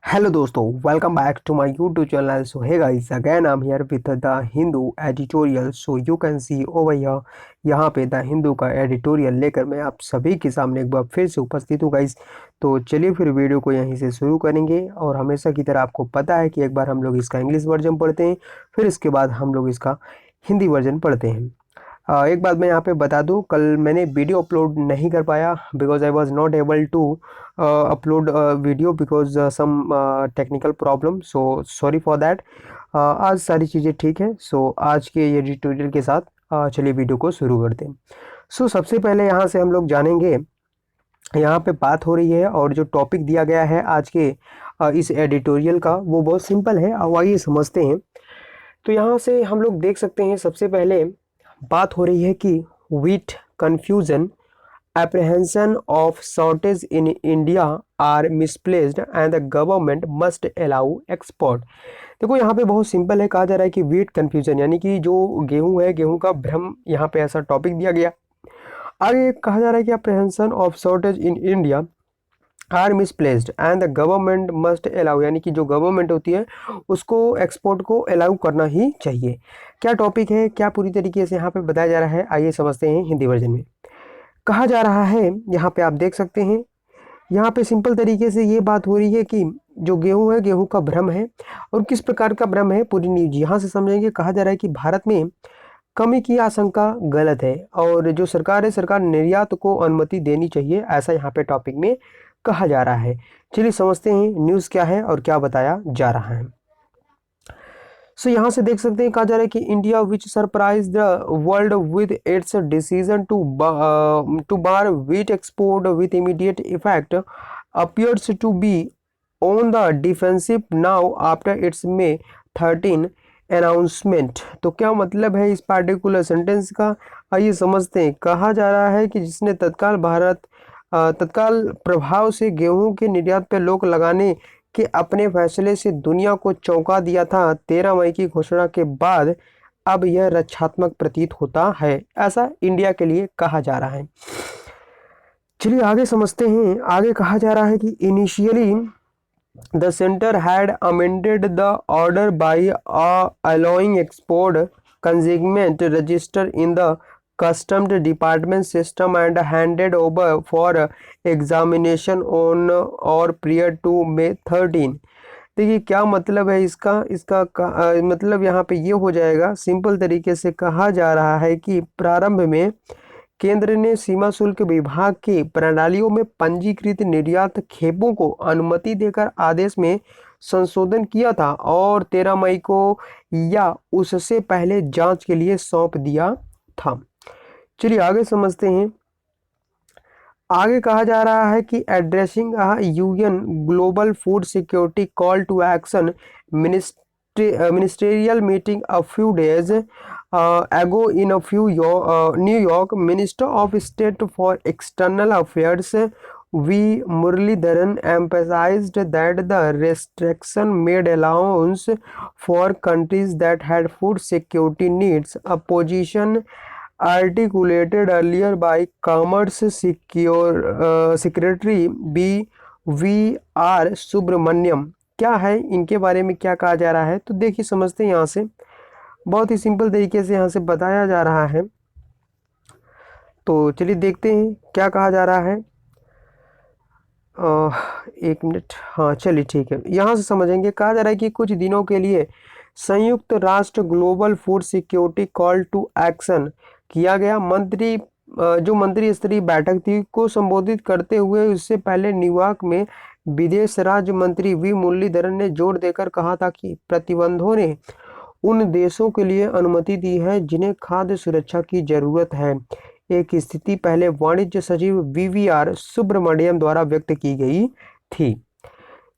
Hello दोस्तों, welcome back to my YouTube channel. So hey guys, again I am here with the Hindu editorial. So you can see over here. यहाँ पे the Hindu का editorial लेकर मैं आप सभी के सामने एक बार फिर से उपस्थित हूँ गाइस. तो चलिए फिर वीडियो को यहीं से शुरू करेंगे. और हमेशा की तरह आपको पता है कि एक बार हम लोग इसका इंग्लिश वर्जन पढ़ते हैं, फिर इसके बाद हम लोग इसका हिंदी वर्जन पढ़ते हैं. एक बात मैं यहाँ पे बता दूँ, कल मैंने वीडियो अपलोड नहीं कर पाया because I was not able to upload video because some technical problem. So sorry for that. आज सारी चीज़ें ठीक है. सो आज के ये ट्यूटोरियल के साथ चलिए वीडियो को शुरू करते हैं. सो सबसे पहले यहाँ से हम लोग जानेंगे, यहाँ पे बात हो रही है और जो टॉपिक दिया गया है आज के इस एडिटोरियल का वो बहुत सिंपल है. अब आइए समझते हैं. तो यहाँ से हम लोग देख सकते हैं, सबसे पहले बात हो रही है कि wheat confusion apprehension of shortage in India are misplaced and the government must allow export. देखो यहाँ पे बहुत सिंपल है. कहा जा रहा है कि wheat confusion यानी कि जो गेहूं है, गेहूं का भ्रम, यहाँ पे ऐसा टॉपिक दिया गया. आगे कहा जा रहा है कि apprehension of shortage in India are misplaced and the government must allow, यानी कि जो गवर्नमेंट होती है उसको एक्सपोर्ट को अलाउ करना ही चाहिए. क्या टॉपिक है, क्या पूरी तरीके से यहाँ पे बताया जा रहा है, आइए समझते हैं हिंदी वर्जन में. कहा जा रहा है, यहाँ पे आप देख सकते हैं, यहाँ पे सिंपल तरीके से ये बात हो रही है कि जो गेहूं है, गेहूं का भ्रम है. और किस प्रकार का भ्रम है, पूरी न्यूज यहाँ से समझेंगे. कहा जा रहा है कि भारत में कमी की आशंका गलत है और जो सरकार है, सरकार निर्यात को अनुमति देनी चाहिए, ऐसा यहाँ पे टॉपिक में कहा जा रहा है. चलिए समझते हैं न्यूज़ क्या है और क्या बताया जा रहा है. सो यहाँ से देख सकते हैं, कहा जा रहा है कि India which surprise the world with its decision to bar wheat export with immediate effect appears to be on the defensive now after its May 13 announcement. तो क्या मतलब है इस पार्टिकुलर सेंटेंस का, आइए समझते हैं. कहा जा रहा है कि जिसने तत्काल प्रभाव से गेहूं के निर्यात पर रोक लगाने के अपने फैसले से दुनिया को चौंका दिया था 13 मई की घोषणा के बाद अब यह रक्षात्मक प्रतीत होता है, ऐसा इंडिया के लिए कहा जा रहा है. चलिए आगे समझते हैं. आगे कहा जा रहा है कि initially the center had amended the order by allowing export consignment register in the customs department system and handed over for examination on or prior to May 13. देखिए क्या मतलब है इसका इसका मतलब यहाँ पे ये हो जाएगा. सिंपल तरीके से कहा जा रहा है कि प्रारंभ में केंद्र ने सीमा शुल्क विभाग के प्रणालियों में पंजीकृत निर्यात खेपों को अनुमति देकर आदेश में संशोधन किया था और 13 मई को या उससे पहले जांच के लिए सौंप दिया था. चलिए आगे समझते हैं. आगे कहा जा रहा है कि addressing UN global food security call to action ministerial meeting a few days ago in New York, Minister of State for External Affairs V. Muralidharan emphasized that the restriction made allowance for countries that had food security needs, a position articulated earlier by Commerce Secretary V.R. Subramaniam. क्या है इनके बारे में, क्या कहा जा रहा है, तो देखिए समझते हैं. यहाँ से बहुत ही सिंपल तरीके से यहाँ से बताया जा रहा है. तो चलिए देखते हैं क्या कहा जा रहा है. एक मिनट, हाँ चलिए ठीक है, यहाँ से समझेंगे. कहा जा रहा है कि कुछ दिनों के लिए संयुक्त राष्ट्र global food security call to action किया गया. जो मंत्री स्तरीय बैठक थी को संबोधित करते हुए इससे पहले न्यूयॉर्क में विदेश राज्य मंत्री वी मुरलीधरन ने जोर देकर कहा था कि प्रतिबंधों ने उन देशों के लिए अनुमति दी है जिन्हें खाद्य सुरक्षा की जरूरत है. एक स्थिति पहले वाणिज्य सचिव वीवीआर सुब्रमण्यम द्वारा व्यक्त की गई थी.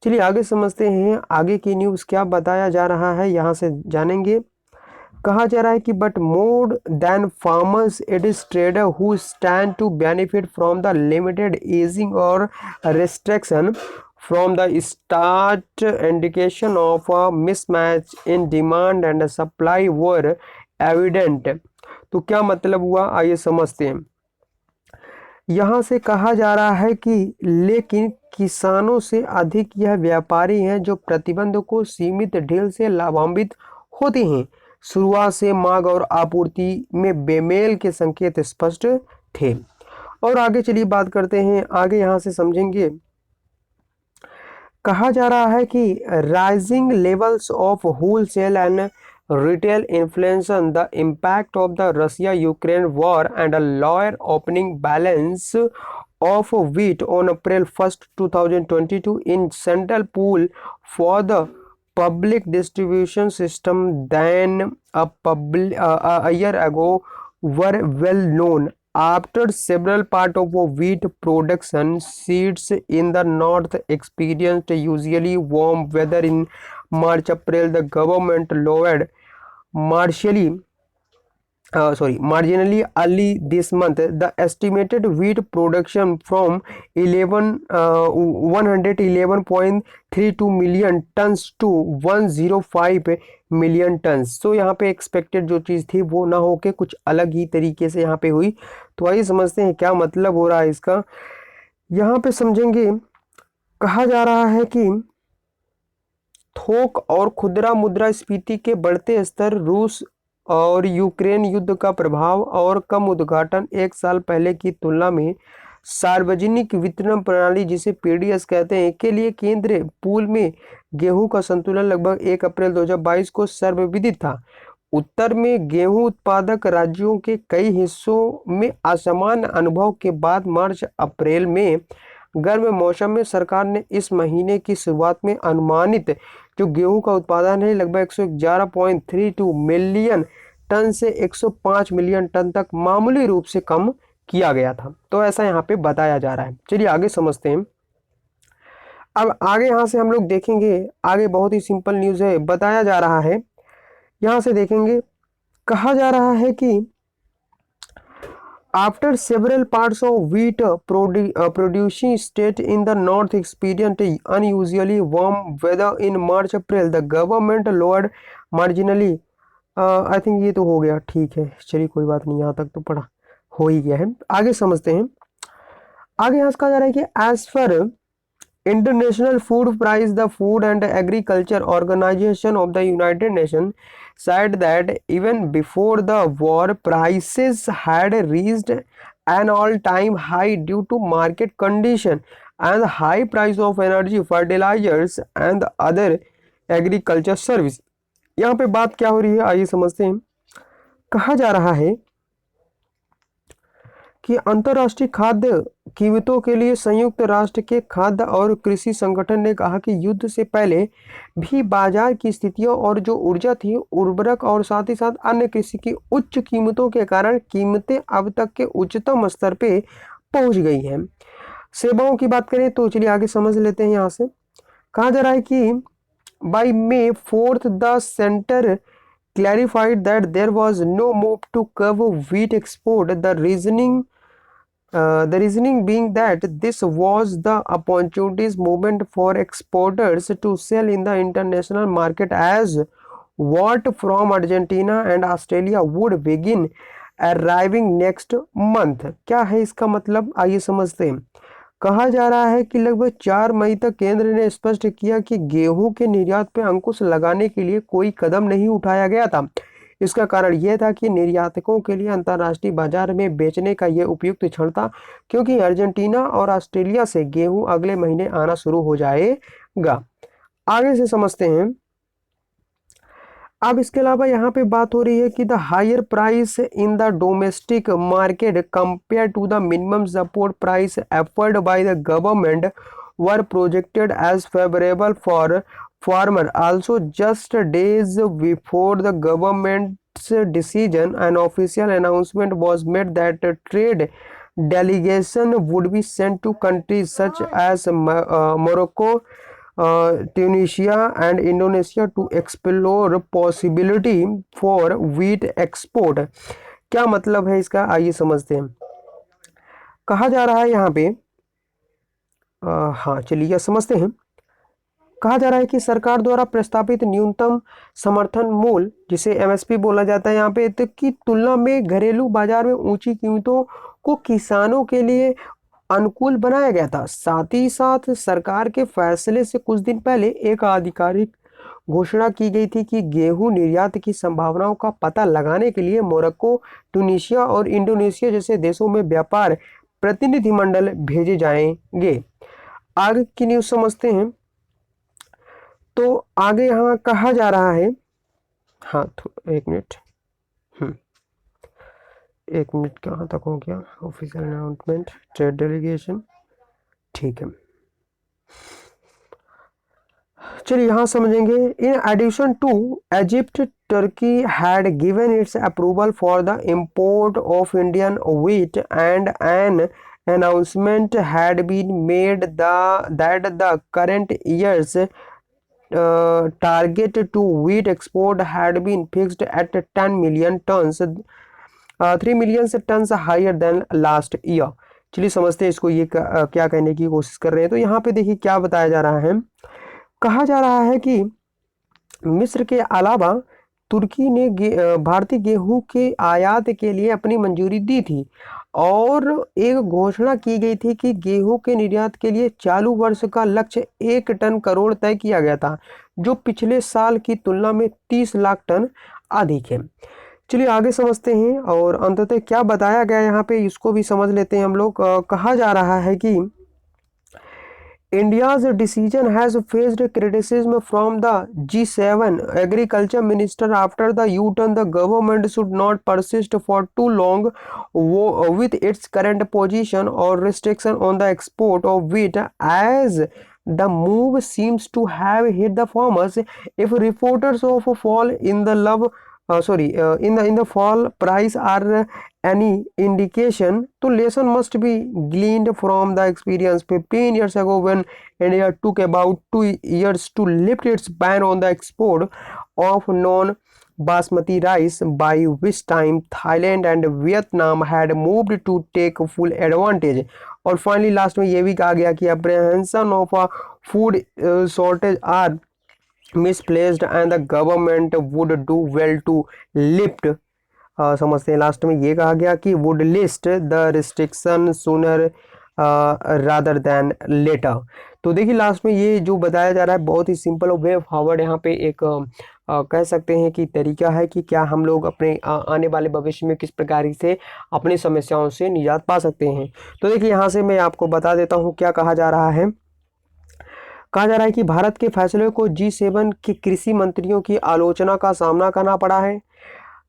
चलिए आगे समझते हैं आगे की न्यूज़ क्या बताया जा रहा है, यहाँ से जानेंगे. कहा जा रहा है कि but more than farmers it is trader who stand to benefit from the limited easing और restriction from the start. Indication of a mismatch in demand and supply were evident. तो क्या मतलब हुआ, आइए समझते हैं. यहाँ से कहा जा रहा है कि लेकिन किसानों से अधिक यह व्यापारी हैं जो प्रतिबंध को सीमित ढील से लाभान्वित होते हैं। शुरुआत से मांग और आपूर्ति में बेमेल के संकेत स्पष्ट थे। और आगे चलिए बात करते हैं, आगे यहाँ से समझेंगे। कहा जा रहा है कि rising levels of wholesale and retail inflation, the impact of the Russia Ukraine war and a lower opening balance of wheat on April 1st, 2022 in central pool for the public distribution system than a year ago were well known. After several part of wheat production, seeds in the north experienced usually warm weather in March-April. The government lowered marginally early this month the estimated wheat production from 111.32 million tons to 105 million turns. तो यहाँ पे expected जो चीज़ थी वो ना होके कुछ अलग ही तरीके से यहाँ पे हुई। तो आइए समझते हैं क्या मतलब हो रहा है इसका। यहाँ पे समझेंगे, कहा जा रहा है कि थोक और खुदरा मुद्रास्फीति के बढ़ते स्तर, रूस और यूक्रेन युद्ध का प्रभाव और कम उद्घाटन एक साल पहले की तुलना में सार्वजनिक वितरण प्रणाली जिसे पीडीएस कहते हैं के लिए केंद्रीय पूल में गेहूं का संतुलन लगभग 1 अप्रैल 2022 को सर्वविदित था। उत्तर में गेहूं उत्पादक राज्यों के कई हिस्सों में असामान्य अनुभव के बाद मार्च अप्रैल में गर्म मौसम में सरकार ने इस महीने की शुरुआत में अनुमानित जो गेहूं का उत्पादन है लगभग 111.32 मिलियन टन से 105 मिलियन टन तक मामूली रूप से कम किया गया था। तो ऐसा यहाँ पे बताया जा रहा है। चलिए आगे समझते हैं। अब आगे यहाँ से हम लोग देखेंगे, आगे बहुत ही सिंपल न्यूज़ है, बताया जा रहा है। यहाँ से देखेंगे, कहा जा रहा है कि after several parts of wheat producing state in the north experienced unusually warm weather in March-April, the government lowered marginally I think ये तो हो गया, ठीक है, चलिए कोई बात नहीं, यहाँ तक तो पढ़ा हो ही गया है। आगे समझते हैं। आगे यहाँ कहा जा रहा है कि as per international food price, the Food and Agriculture Organization of the United Nation said that even before the war, prices had reached an all-time high due to market condition and high price of energy, fertilizers and other agriculture service। यहाँ पे बात क्या हो रही है, आइए समझते हैं। कहा जा रहा है कि अंतर्राष्ट्रीय खाद्य कीमतों के लिए संयुक्त राष्ट्र के खाद्य और कृषि संगठन ने कहा कि युद्ध से पहले भी बाजार की स्थितियों और जो ऊर्जा थी, उर्वरक और साथ ही साथ अन्य कृषि की उच्च कीमतों के कारण कीमतें अब तक के उच्चतम स्तर पे पहुंच गई हैं। सेवाओं की बात करें तो चलिए आगे समझ लेते हैं। यहाँ से कहा जा रहा है कि by May 4th the centre clarified that there was no move to curb wheat export. The reasoning being that this was the opportunities movement for exporters to sell in the international market as what from Argentina and Australia would begin arriving next month। क्या है इसका मतलब, आइए समझते हैं। कहा जा रहा है कि लगभग 4 मई तक केंद्र ने स्पष्ट किया कि गेहूं के निर्यात पर अंकुश लगाने के लिए कोई कदम नहीं उठाया गया था। इसका कारण यह था कि निर्यातकों के लिए अंतर्राष्ट्रीय बाजार में बेचने का यह उपयुक्त क्षण था, क्योंकि अर्जेंटीना और ऑस्ट्रेलिया से गेहूं अगले महीने आना शुरू हो जाएगा। आगे से समझते हैं। अब इसके अलावा यहाँ पे बात हो रही है कि the higher price in the domestic market compare to the minimum support price afford by the government were projected as favourable for farmer। Also, just days before the government's decision, an official announcement was made that a trade delegation would be sent to countries such as Morocco, Tunisia and Indonesia to explore possibility for wheat export। क्या मतलब है इसका, आइए समझते हैं। कहा जा रहा है यहाँ पे हाँ चलिए समझते हैं। कहा जा रहा है कि सरकार द्वारा प्रस्तावित न्यूनतम समर्थन मूल्य, जिसे एमएसपी बोला जाता है यहाँ पे, तो की तुलना में घरेलू बाजार में ऊंची कीमतों को किसानों के लिए अनुकूल बनाया गया था। साथ ही साथ सरकार के फैसले से कुछ दिन पहले एक आधिकारिक घोषणा की गई थी कि गेहूं निर्यात की संभावनाओं का पता लगाने के लिए मोरक्को, ट्यूनीशिया और इंडोनेशिया जैसे देशों में व्यापार प्रतिनिधिमंडल भेजे जाएंगे। आगे की न्यूज समझते हैं। तो आगे यहाँ कहा जा रहा है, हाँ तो एक मिनट, एक मिनट कहाँ तक हो गया, ऑफिशियल अनाउंसमेंट, ट्रेड डेलीगेशन, ठीक है। चलिए यहाँ समझेंगे। In addition to Egypt, Turkey had given its approval for the import of Indian wheat and an announcement had been made that the current year's target to wheat export had been fixed at 10 million tons, 3 million tons higher than last year। चलिए समझते हैं इसको, ये क्या कहने की कोशिश कर रहे हैं। तो यहाँ पे देखिए क्या बताया जा रहा है। कहा जा रहा है कि मिस्र के अलावा तुर्की ने भारतीय गेहूं के आयात के लिए अपनी मंजूरी दी थी और एक घोषणा की गई थी कि गेहूं के निर्यात के लिए चालू वर्ष का लक्ष्य 1 टन करोड़ तय किया गया था, जो पिछले साल की तुलना में 30 लाख टन अधिक है। चलिए आगे समझते हैं और अंततः क्या बताया गया यहाँ पे इसको भी समझ लेते हैं हम लोग। कहा जा रहा है कि India's decision has faced criticism from the G7 agriculture minister after the U-turn. The government should not persist for too long with its current position or restriction on the export of wheat, as the move seems to have hit the farmers. If reporters of a fall in the in the fall price are any indication, so lesson must be gleaned from the experience 15 years ago when India took about 2 years to lift its ban on the export of non-basmati rice, by which time Thailand and Vietnam had moved to take full advantage। और finally last में ये भी कहा गया कि apprehension of a food shortage are misplaced and the government would do well to lift, समझते हैं last में ये कहा गया कि would lift the restriction sooner rather than later। तो देखिए लास्ट में ये जो बताया जा रहा है बहुत ही सिंपल और वे फॉरवर्ड यहाँ पे एक कह सकते हैं कि तरीका है कि क्या हम लोग अपने आने वाले भविष्य में किस प्रकार से अपनी समस्याओं से निजात पा सकते हैं। तो देखिए यहाँ से मैं आपको बता देता हूँ क्या कहा जा रहा है। कहा जा रहा है कि भारत के फैसले को G7 के कृषि मंत्रियों की आलोचना का सामना करना पड़ा है।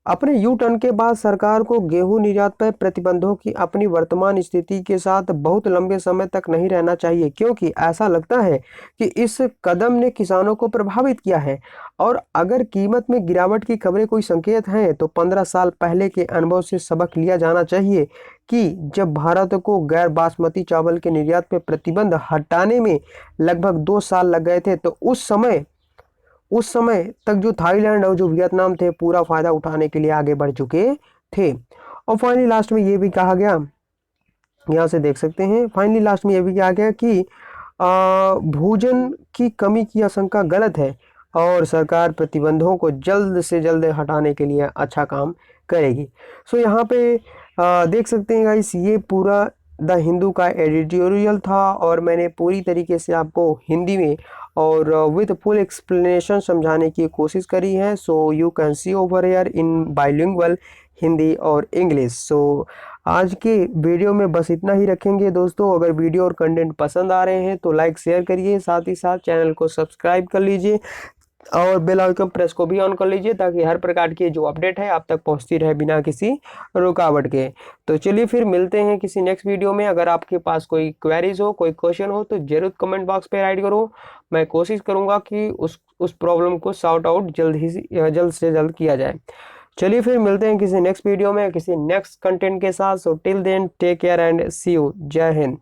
अपने यू टर्न के बाद सरकार को गेहूं निर्यात पर प्रतिबंधों की अपनी वर्तमान स्थिति के साथ बहुत लंबे समय तक नहीं रहना चाहिए, क्योंकि ऐसा लगता है कि इस कदम ने किसानों को प्रभावित किया है। और अगर कीमत में गिरावट की खबरें कोई संकेत हैं तो 15 साल पहले के अनुभव से सबक लिया जाना चाहिए कि जब भारत को गैर बासमती चावल के निर्यात पर प्रतिबंध हटाने में लगभग 2 साल लग गए थे, तो उस समय तक जो थाईलैंड और जो वियतनाम थे पूरा फायदा उठाने के लिए आगे बढ़ चुके थे। और फाइनली लास्ट में ये भी कहा गया, यहाँ से देख सकते हैं, फाइनली लास्ट में ये भी कहा गया कि भोजन की कमी की आशंका गलत है और सरकार प्रतिबंधों को जल्द से जल्द हटाने के लिए अच्छा काम करेगी। सो यहाँ पे देख सकते हैं गाइस, ये पूरा द हिंदू का एडिटोरियल था और मैंने पूरी तरीके से आपको हिंदी में और विद फुल एक्सप्लेनेशन समझाने की कोशिश करी है। सो you can see over here in bilingual Hindi और इंग्लिश। सो आज के वीडियो में बस इतना ही रखेंगे दोस्तों। अगर वीडियो और कंटेंट पसंद आ रहे हैं तो लाइक शेयर करिए, साथ ही साथ चैनल को सब्सक्राइब कर लीजिए और बेल आइकन प्रेस को भी ऑन कर लीजिए ताकि हर प्रकार की जो अपडेट है आप तक पहुंचती रहे बिना किसी रुकावट के। तो चलिए फिर मिलते हैं किसी नेक्स्ट वीडियो में। अगर आपके पास कोई क्वेरीज हो, कोई क्वेश्चन हो तो जरूर कमेंट बॉक्स पे राइट करो। मैं कोशिश करूंगा कि उस प्रॉब्लम को सॉर्ट आउट जल्द से जल्द किया जाए। चलिए फिर मिलते हैं किसी नेक्स्ट वीडियो में किसी नेक्स्ट कंटेंट के साथ। So till then take care and see you. जय हिंद।